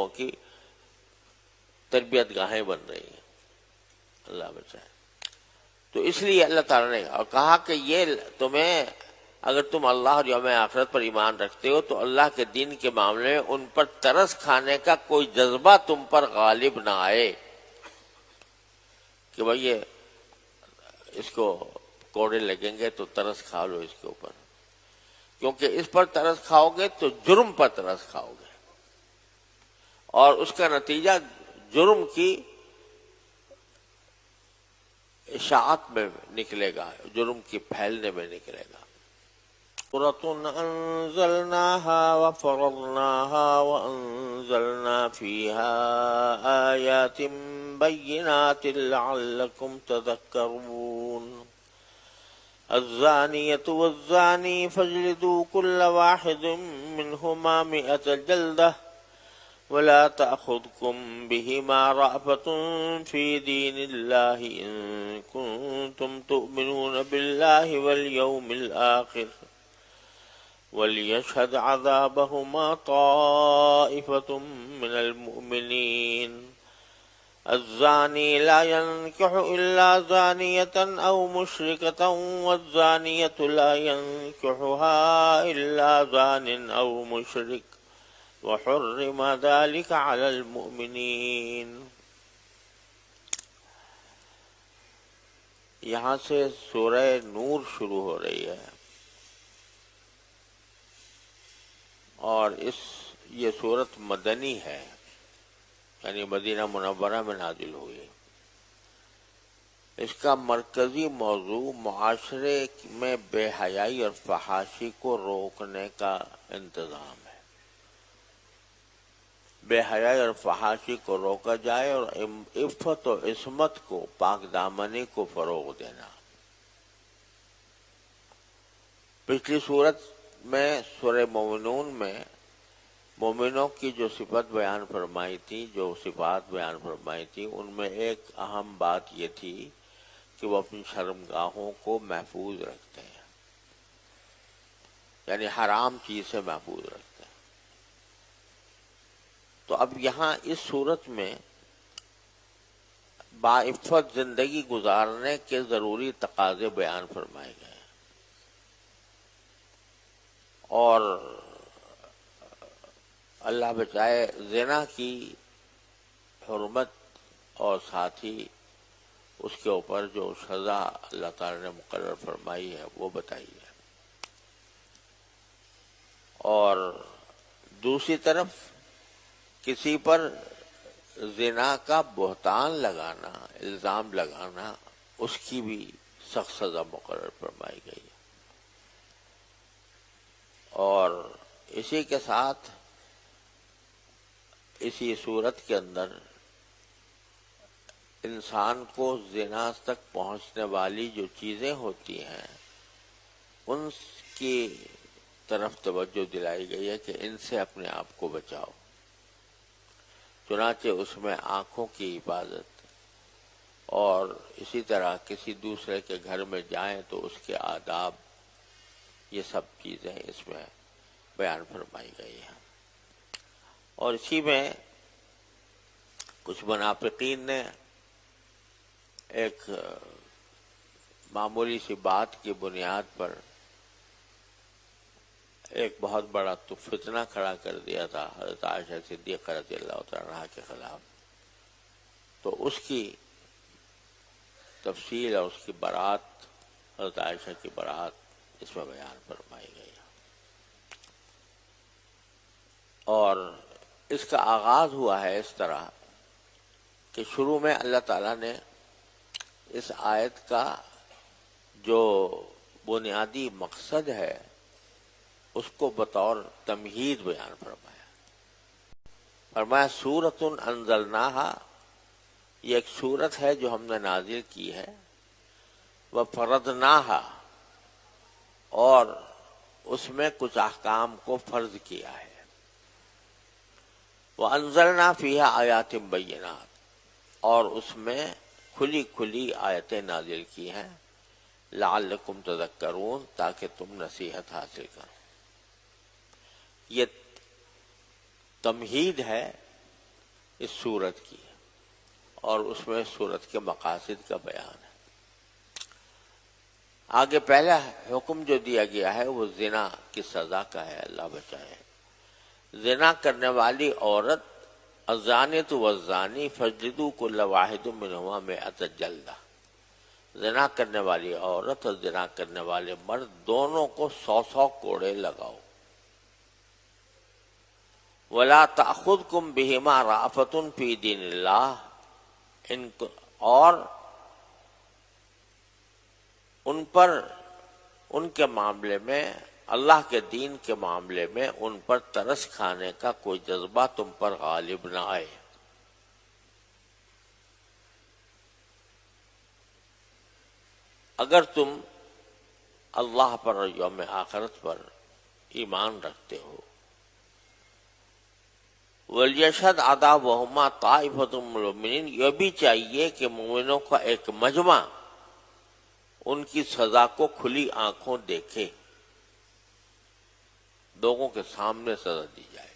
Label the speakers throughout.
Speaker 1: قوموں کی تربیت گاہیں بن رہی ہیں، اللہ بچائے۔ تو اس لیے اللہ تعالیٰ نے کہا کہ یہ تمہیں، اگر تم اللہ اور یوم آخرت پر ایمان رکھتے ہو تو اللہ کے دین کے معاملے میں ان پر ترس کھانے کا کوئی جذبہ تم پر غالب نہ آئے کہ بھئی یہ اس کو کوڑے لگیں گے تو ترس کھا لو اس کے اوپر، کیونکہ اس پر ترس کھاؤ گے تو جرم پر ترس کھاؤ گے، اور اس کا نتیجہ جرم کی اشاعت میں نکلے گا، جرم کی پھیلنے میں نکلے گا۔ سورۃ انزلناها وفرضناها وانزلنا فيها آیات بینات لعلکم تذکرون۔ الزانیة والزانی فاجلدوا كل واحد منهما 100 جلدة ولا تأخذكم بهما رأفة في دين الله إن كنتم تؤمنون بالله واليوم الآخر وليشهد عذابهما طائفة من المؤمنين۔ الزاني لا ينكح إلا زانية أو مشركة والزانية لا ينكحها إلا زان أو مشرك وحرم ذلك على المؤمنين۔ یہاں سے سورہ نور شروع ہو رہی ہے، اور یہ سورت مدنی ہے، یعنی مدینہ منورہ میں نازل ہوئی۔ اس کا مرکزی موضوع معاشرے میں بے حیائی اور فحاشی کو روکنے کا انتظام ہے، بے حیائی اور فحاشی کو روکا جائے اور عفت و عصمت کو، پاک دامنی کو فروغ دینا۔ پچھلی سورت میں سورہ مومنون میں مومنوں کی جو صفت بیان فرمائی تھی، جو صفات بیان فرمائی تھی، ان میں ایک اہم بات یہ تھی کہ وہ اپنی شرمگاہوں کو محفوظ رکھتے ہیں، یعنی حرام چیز سے محفوظ رکھتے ہیں۔ تو اب یہاں اس صورت میں باعفت زندگی گزارنے کے ضروری تقاضے بیان فرمائے گئے، اور اللہ بچائے زنا کی حرمت اور ساتھ ہی اس کے اوپر جو سزا اللہ تعالی نے مقرر فرمائی ہے وہ بتائی ہے، اور دوسری طرف کسی پر زنا کا بہتان لگانا، الزام لگانا، اس کی بھی سخت سزا مقرر فرمائی گئی ہے۔ اور اسی کے ساتھ اسی صورت کے اندر انسان کو زنا تک پہنچنے والی جو چیزیں ہوتی ہیں ان کی طرف توجہ دلائی گئی ہے کہ ان سے اپنے آپ کو بچاؤ۔ چنانچہ اس میں آنکھوں کی حفاظت، اور اسی طرح کسی دوسرے کے گھر میں جائیں تو اس کے آداب، یہ سب چیزیں اس میں بیان فرمائی گئی ہیں۔ اور اسی میں کچھ منافقین نے ایک معمولی سی بات کی بنیاد پر ایک بہت بڑا فتنہ کھڑا کر دیا تھا حضرت عائشہ صدیقہ رضی اللہ تعالی عنہا کے خلاف۔ تو اس کی تفصیل اور اس کی برات، حضرت عائشہ کی برات اس میں بیان فرمائی گئی۔ اور اس کا آغاز ہوا ہے اس طرح کہ شروع میں اللہ تعالیٰ نے اس آیت کا جو بنیادی مقصد ہے اس کو بطور تمہید بیان فرمایا سورۃ انزلناہا، یہ ایک سورت ہے جو ہم نے نازل کی ہے، وفرضناہا، اور اس میں کچھ احکام کو فرض کیا ہے، وانزلنا فیہا آیات بینات، اور اس میں کھلی کھلی آیتیں نازل کی ہیں، لعلکم تذکرون، تاکہ تم نصیحت حاصل کرو۔ یہ تمہید ہے اس صورت کی ہے، اور اس میں صورت کے مقاصد کا بیان ہے۔ آگے پہلا حکم جو دیا گیا ہے وہ زنا کی سزا کا ہے، اللہ بچائے۔ زنا کرنے والی عورت، الزانیۃ والزانی فاجلدوا کل واحد منہما مئۃ جلدہ، زنا کرنے والی عورت اور زنا کرنے والے مرد دونوں کو 100 کوڑے لگاؤ۔ وَلَا تَأْخُذْكُمْ بِهِمَا رَأْفَةٌ فِي دِينِ اللَّهِ، اور ان پر، ان کے معاملے میں، اللہ کے دین کے معاملے میں ان پر ترس کھانے کا کوئی جذبہ تم پر غالب نہ آئے۔ اگر تم اللہ پر اور یوم آخرت پر ایمان رکھتے ہو۔ وَلْيَشْهَدْ عَذَابَهُمَا طَائِفَةٌ مِّنَ الْمُؤْمِنِينَ، یہ بھی چاہیے کہ مومنوں کا ایک مجمع ان کی سزا کو کھلی آنکھوں دیکھے، لوگوں کے سامنے سزا دی جائے۔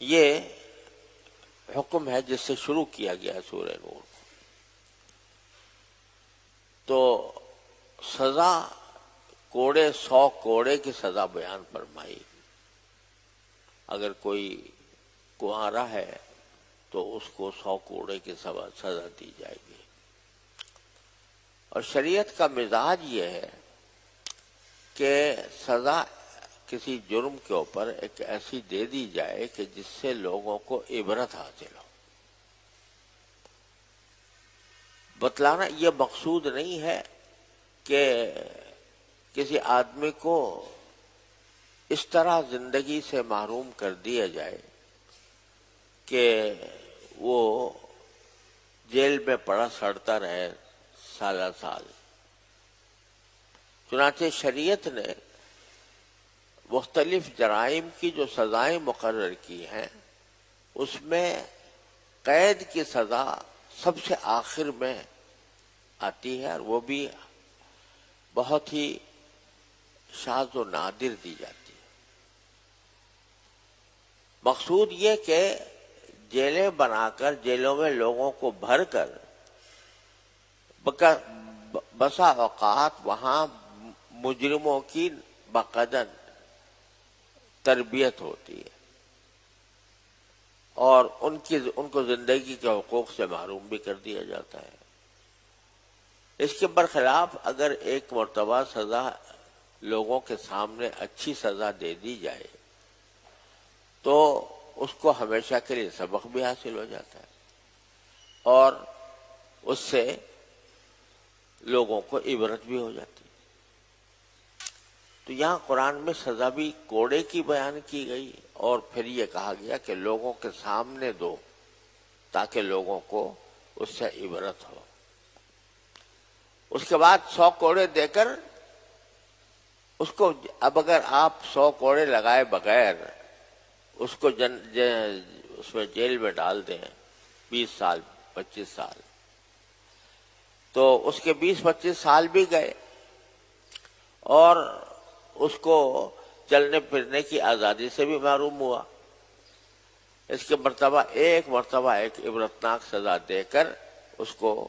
Speaker 1: یہ حکم ہے جس سے شروع کیا گیا ہے سورہ نور کو۔ تو سزا کوڑے، 100 کوڑے کی سزا بیان فرمائی۔ اگر کوئی کنوارا ہے تو اس کو 100 کوڑے کی سزا دی جائے گی۔ اور شریعت کا مزاج یہ ہے کہ سزا کسی جرم کے اوپر ایک ایسی دے دی جائے کہ جس سے لوگوں کو عبرت حاصل ہو۔ بتلانا یہ مقصود نہیں ہے کہ کسی آدمی کو اس طرح زندگی سے محروم کر دیا جائے کہ وہ جیل میں پڑا سڑتا رہے سالہ سال۔ چنانچہ شریعت نے مختلف جرائم کی جو سزائیں مقرر کی ہیں اس میں قید کی سزا سب سے آخر میں آتی ہے، اور وہ بھی بہت ہی شاذ و نادر دی جاتی ہے۔ مقصود یہ کہ جیلیں بنا کر، جیلوں میں لوگوں کو بھر کر بسا اوقات وہاں مجرموں کی باقاعدہ تربیت ہوتی ہے اور ان کو زندگی کے حقوق سے محروم بھی کر دیا جاتا ہے۔ اس کے برخلاف اگر ایک مرتبہ سزا لوگوں کے سامنے اچھی سزا دے دی جائے تو اس کو ہمیشہ کے لیے سبق بھی حاصل ہو جاتا ہے اور اس سے لوگوں کو عبرت بھی ہو جاتی ہے۔ تو یہاں قرآن میں سزا بھی کوڑے کی بیان کی گئی اور پھر یہ کہا گیا کہ لوگوں کے سامنے دو تاکہ لوگوں کو اس سے عبرت ہو۔ اس کے بعد 100 کوڑے دے کر اس کو، اب اگر آپ 100 کوڑے لگائے بغیر اس کو اس میں جیل میں ڈال دیں 20 سال 25 سال تو اس کے 20-25 سال بھی گئے اور اس کو چلنے پھرنے کی آزادی سے بھی محروم ہوا۔ اس کے مرتبہ ایک عبرتناک سزا دے کر اس کو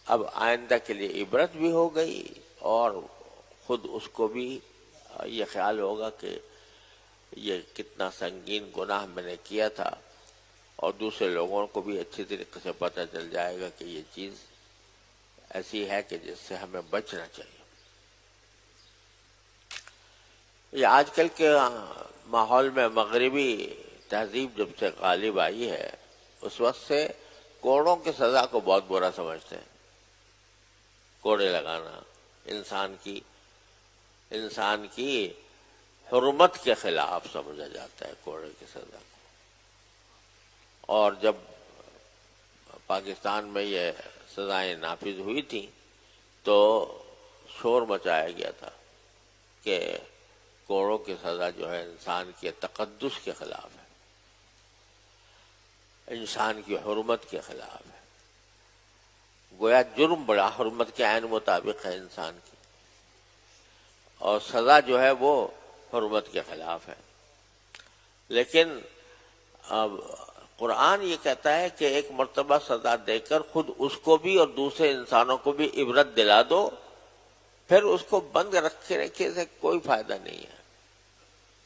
Speaker 1: اب آئندہ کے لیے عبرت بھی ہو گئی اور خود اس کو بھی یہ خیال ہوگا کہ یہ کتنا سنگین گناہ میں نے کیا تھا، اور دوسرے لوگوں کو بھی اچھی طریقے سے پتہ چل جائے گا کہ یہ چیز ایسی ہے کہ جس سے ہمیں بچنا چاہیے۔ یہ آج کل کے ماحول میں مغربی تہذیب جب سے غالب آئی ہے اس وقت سے کوڑوں کی سزا کو بہت برا سمجھتے ہیں۔ کوڑے لگانا انسان کی حرمت کے خلاف سمجھا جاتا ہے کوڑے کی سزا کو۔ اور جب پاکستان میں یہ سزائیں نافذ ہوئی تھیں تو شور مچایا گیا تھا کہ کوڑوں کی سزا جو ہے انسان کے تقدس کے خلاف ہے، انسان کی حرمت کے خلاف ہے، گویا جرم بڑا حرمت کے عین مطابق ہے انسان کی، اور سزا جو ہے وہ حرمت کے خلاف ہے۔ لیکن اب قرآن یہ کہتا ہے کہ ایک مرتبہ سزا دے کر خود اس کو بھی اور دوسرے انسانوں کو بھی عبرت دلا دو، پھر اس کو بند رکھنے سے کوئی فائدہ نہیں ہے،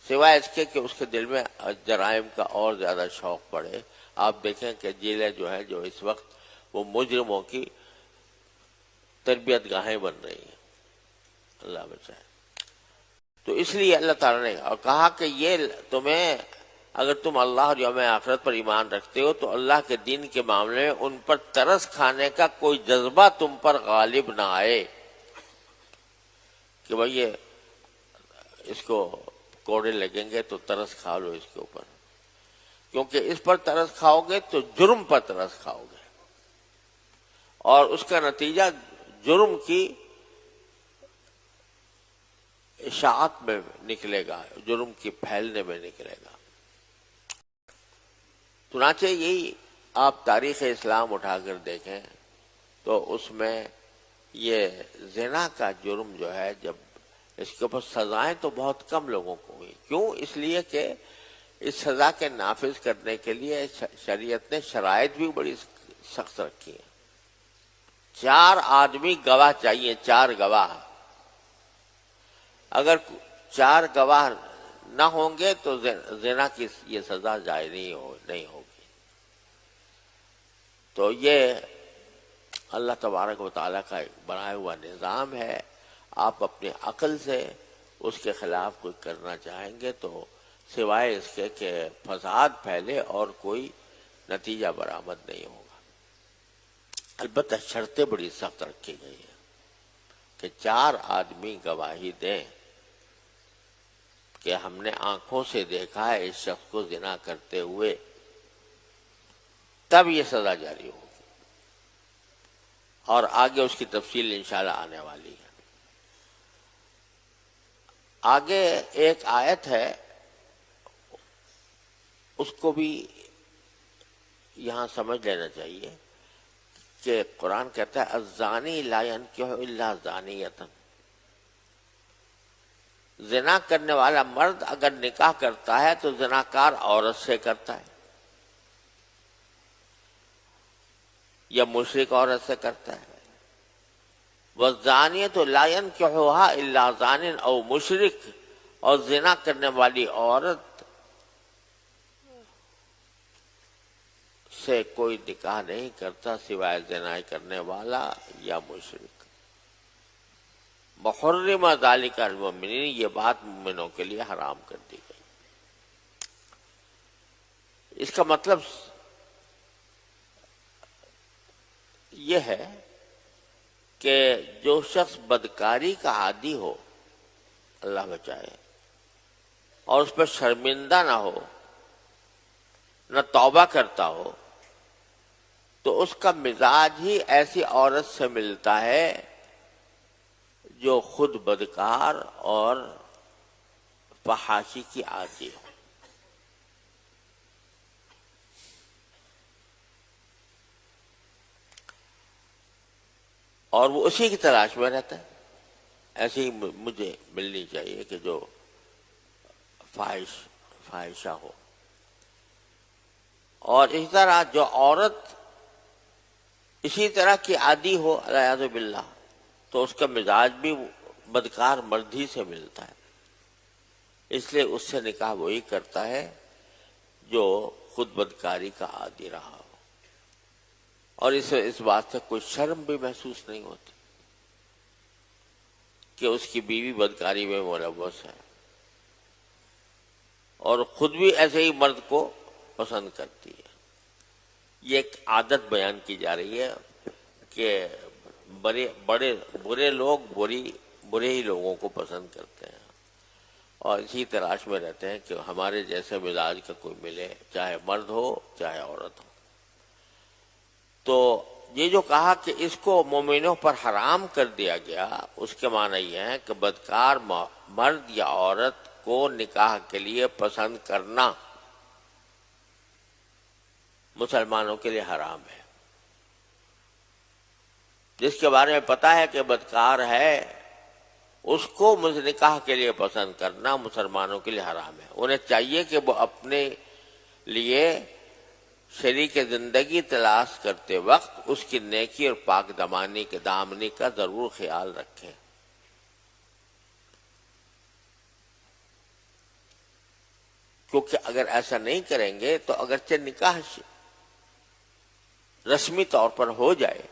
Speaker 1: سوائے اس کے کہ اس کے دل میں جرائم کا اور زیادہ شوق پڑے۔ آپ دیکھیں کہ جیلیں جو ہیں، جو اس وقت وہ مجرموں کی تربیت گاہیں بن رہی ہیں، اللہ بچائے۔ تو اس لیے اللہ تعالیٰ نے اور کہا کہ یہ تمہیں، اگر تم اللہ اور یوم آخرت پر ایمان رکھتے ہو تو اللہ کے دین کے معاملے میں ان پر ترس کھانے کا کوئی جذبہ تم پر غالب نہ آئے کہ بھئی یہ اس کو کوڑے لگیں گے تو ترس کھا لو اس کے اوپر، کیونکہ اس پر ترس کھاؤ گے تو جرم پر ترس کھاؤ گے، اور اس کا نتیجہ جرم کی اشاعت میں نکلے گا، جرم کی پھیلنے میں نکلے گا۔ چنانچہ یہی آپ تاریخ اسلام اٹھا کر دیکھیں تو اس میں یہ زنا کا جرم جو ہے، جب اس کے اوپر سزائیں تو بہت کم لوگوں کو ہوئی، کیوں؟ اس لیے کہ اس سزا کے نافذ کرنے کے لیے شریعت نے شرائط بھی بڑی سخت رکھی ہیں۔ 4 آدمی گواہ چاہیے، 4 گواہ، اگر 4 گواہ نہ ہوں گے تو زنا کی یہ سزا جائز نہیں ہوگی۔ تو یہ اللہ تبارک و تعالیٰ کا ایک بنایا ہوا نظام ہے۔ آپ اپنی عقل سے اس کے خلاف کوئی کرنا چاہیں گے تو سوائے اس کے کہ فساد پھیلے اور کوئی نتیجہ برآمد نہیں ہوگا۔ البتہ شرطیں بڑی سخت رکھی گئی ہیں کہ 4 آدمی گواہی دیں کہ ہم نے آنکھوں سے دیکھا ہے اس شخص کو زنا کرتے ہوئے، تب یہ سزا جاری ہوگی، اور آگے اس کی تفصیل انشاءاللہ آنے والی ہے۔ آگے ایک آیت ہے، اس کو بھی یہاں سمجھ لینا چاہیے کہ قرآن کہتا ہے الزانی لا ينکح الا زانیۃ، زنا کرنے والا مرد اگر نکاح کرتا ہے تو زناکار عورت سے کرتا ہے یا مشرک عورت سے کرتا ہے۔ والزانیۃ لا ينکحها الا زان او مشرک، اور زنا کرنے والی عورت سے کوئی نکاح نہیں کرتا سوائے زنا کرنے والا یا مشرک۔ محرم ذالک المؤمنین، یہ بات مومنوں کے لیے حرام کر دی گئی۔ اس کا مطلب یہ ہے کہ جو شخص بدکاری کا عادی ہو، اللہ بچائے، اور اس پر شرمندہ نہ ہو، نہ توبہ کرتا ہو، تو اس کا مزاج ہی ایسی عورت سے ملتا ہے جو خود بدکار اور فحاشی کی عادی ہو۔ اور وہ اسی کی تلاش میں رہتا ہے، ایسے ہی مجھے ملنی چاہیے کہ جو فاحشہ ہو۔ اور اسی طرح جو عورت اسی طرح کی عادی ہو والعیاذ باللہ، تو اس کا مزاج بھی بدکار مرد ہی سے ملتا ہے، اس لیے اس سے نکاح وہی کرتا ہے جو خود بدکاری کا عادی رہا ہو، اور اس بات سے کوئی شرم بھی محسوس نہیں ہوتی کہ اس کی بیوی بدکاری میں ملوث ہے، اور خود بھی ایسے ہی مرد کو پسند کرتی ہے۔ یہ ایک عادت بیان کی جا رہی ہے کہ برے لوگ برے ہی لوگوں کو پسند کرتے ہیں، اور اسی تلاش میں رہتے ہیں کہ ہمارے جیسے مزاج کا کوئی ملے، چاہے مرد ہو چاہے عورت ہو۔ تو یہ جو کہا کہ اس کو مومنوں پر حرام کر دیا گیا، اس کے معنی یہ ہے کہ بدکار مرد یا عورت کو نکاح کے لیے پسند کرنا مسلمانوں کے لیے حرام ہے۔ جس کے بارے میں پتا ہے کہ بدکار ہے اس کو نکاح کے لیے پسند کرنا مسلمانوں کے لیے حرام ہے۔ انہیں چاہیے کہ وہ اپنے لیے شریک زندگی تلاش کرتے وقت اس کی نیکی اور پاک دامنی کا ضرور خیال رکھیں۔ کیونکہ اگر ایسا نہیں کریں گے تو اگرچہ نکاح رسمی طور پر ہو جائے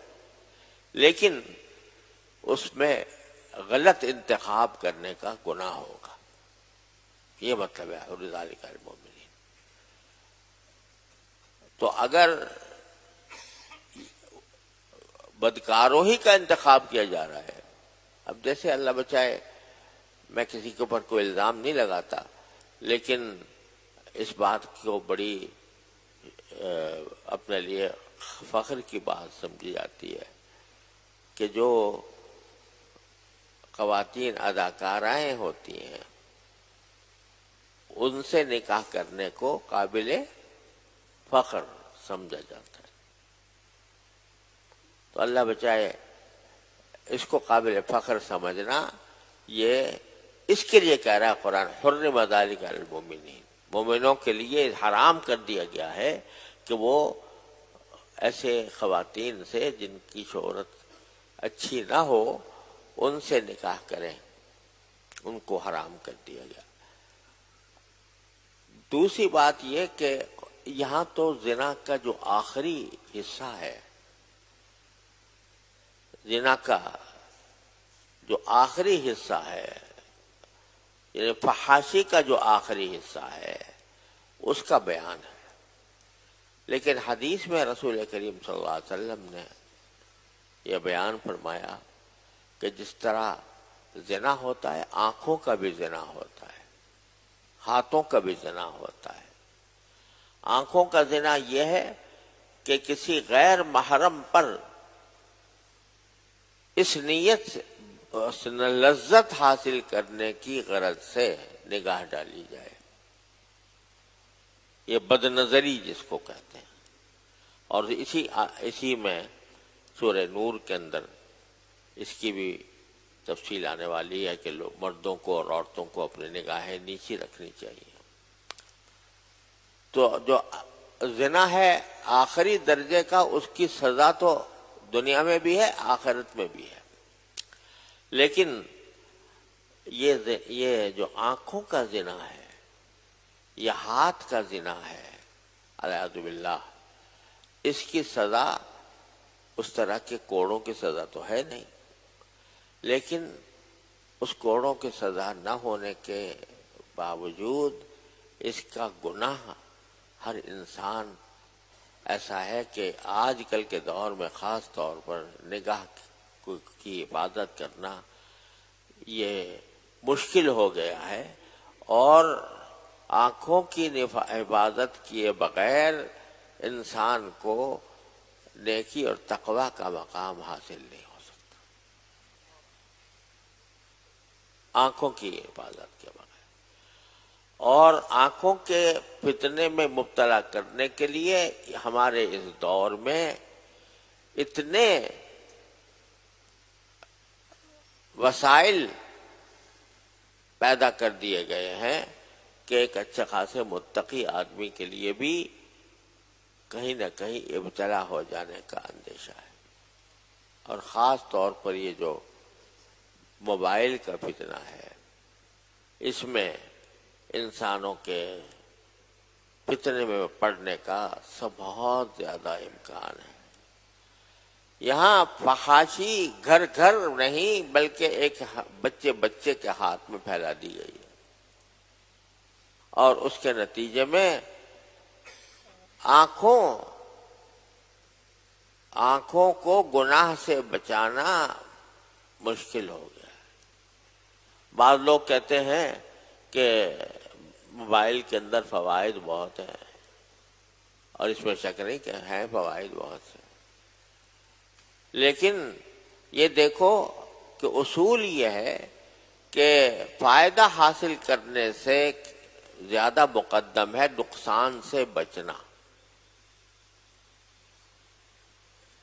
Speaker 1: لیکن اس میں غلط انتخاب کرنے کا گناہ ہوگا، یہ مطلب ہے وَلِذَلِكَ الْمُؤْمِنِينَ۔ تو اگر بدکاروں ہی کا انتخاب کیا جا رہا ہے، اب جیسے اللہ بچائے، میں کسی کے اوپر کوئی الزام نہیں لگاتا، لیکن اس بات کو بڑی اپنے لیے فخر کی بات سمجھی جاتی ہے کہ جو خواتین اداکارائیں ہوتی ہیں ان سے نکاح کرنے کو قابل فخر سمجھا جاتا ہے۔ تو اللہ بچائے، اس کو قابل فخر سمجھنا، یہ اس کے لیے کہہ رہا ہے قرآن حرم ذلک علی المؤمنین، مومنوں کے لیے حرام کر دیا گیا ہے کہ وہ ایسے خواتین سے جن کی شہرت اچھی نہ ہو ان سے نکاح کریں، ان کو حرام کر دیا گیا۔ دوسری بات یہ کہ یہاں تو زنا کا جو آخری حصہ ہے، زنا کا جو آخری حصہ ہے، یعنی فحاشی کا جو آخری حصہ ہے اس کا بیان ہے، لیکن حدیث میں رسول کریم صلی اللہ علیہ وسلم نے یہ بیان فرمایا کہ جس طرح زنا ہوتا ہے، آنکھوں کا بھی زنا ہوتا ہے، ہاتھوں کا بھی زنا ہوتا ہے۔ آنکھوں کا زنا یہ ہے کہ کسی غیر محرم پر اس نیت سے لذت حاصل کرنے کی غرض سے نگاہ ڈالی جائے، یہ بد نظری جس کو کہتے ہیں۔ اور اسی میں سورہ نور کے اندر اس کی بھی تفصیل آنے والی ہے کہ لوگ مردوں کو اور عورتوں کو اپنی نگاہیں نیچی رکھنی چاہیے۔ تو جو زنا ہے آخری درجے کا، اس کی سزا تو دنیا میں بھی ہے، آخرت میں بھی ہے، لیکن یہ جو آنکھوں کا زنا ہے، یہ ہاتھ کا زنا ہے، اعوذ باللہ، اس کی سزا اس طرح کے کوڑوں کی سزا تو ہے نہیں، لیکن اس کوڑوں کی سزا نہ ہونے کے باوجود اس کا گناہ ہر انسان ایسا ہے کہ آج کل کے دور میں خاص طور پر نگاہ کی حفاظت کرنا یہ مشکل ہو گیا ہے، اور آنکھوں کی حفاظت کیے بغیر انسان کو نیکی اور تقوی کا مقام حاصل نہیں ہو سکتا، آنکھوں کی حفاظت کے بغیر۔ اور آنکھوں کے فتنے میں مبتلا کرنے کے لیے ہمارے اس دور میں اتنے وسائل پیدا کر دیے گئے ہیں کہ ایک اچھے خاصے متقی آدمی کے لیے بھی کہیں نہ کہیں ابتلا ہو جانے کا اندیشہ ہے، اور خاص طور پر یہ جو موبائل کا فتنہ ہے، اس میں انسانوں کے فتنے میں پڑنے کا بہت زیادہ امکان ہے۔ یہاں فحاشی گھر گھر نہیں بلکہ ایک بچے کے ہاتھ میں پھیلا دی گئی ہے، اور اس کے نتیجے میں آنکھوں کو گناہ سے بچانا مشکل ہو گیا ہے۔ بعض لوگ کہتے ہیں کہ موبائل کے اندر فوائد بہت ہیں، اور اس میں شک نہیں کہ ہیں فوائد بہت سے، لیکن یہ دیکھو کہ اصول یہ ہے کہ فائدہ حاصل کرنے سے زیادہ مقدم ہے نقصان سے بچنا۔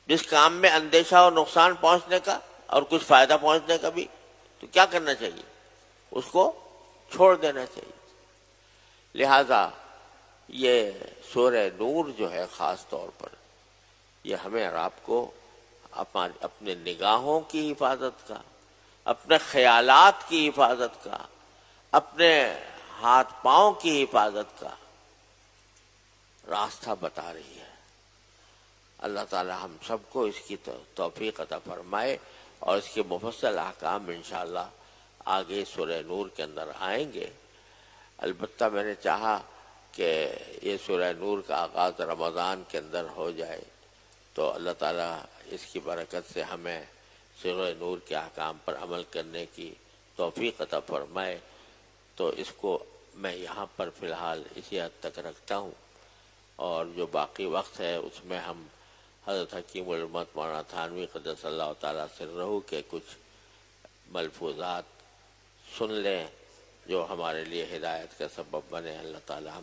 Speaker 1: جس کام میں اندیشہ اور نقصان پہنچنے کا اور کچھ فائدہ پہنچنے کا بھی، تو کیا کرنا چاہیے؟ اس کو چھوڑ دینا چاہیے۔ لہذا یہ سورہ نور جو ہے خاص طور پر یہ ہمیں اور آپ کو اپنے نگاہوں کی حفاظت کا، اپنے خیالات کی حفاظت کا، اپنے ہاتھ پاؤں کی حفاظت کا راستہ بتا رہی ہے۔ اللہ تعالی ہم سب کو اس کی توفیق عطا فرمائے، اور اس کے مفصل احکام انشاءاللہ آگے سورہ نور کے اندر آئیں گے۔ البتہ میں نے چاہا کہ یہ سورہ نور کا آغاز رمضان کے اندر ہو جائے تو اللہ تعالیٰ اس کی برکت سے ہمیں سورہ نور کے احکام پر عمل کرنے کی توفیق عطا فرمائے۔ تو اس کو میں یہاں پر فی الحال اسی حد تک رکھتا ہوں، اور جو باقی وقت ہے اس میں ہم حضرت حکیم الامت مولانا تھانوی قدس اللہ تعالیٰ سرہ کے کچھ ملفوظات سن لیں جو ہمارے لیے ہدایت کا سبب بنے۔ اللہ تعالیٰ ہم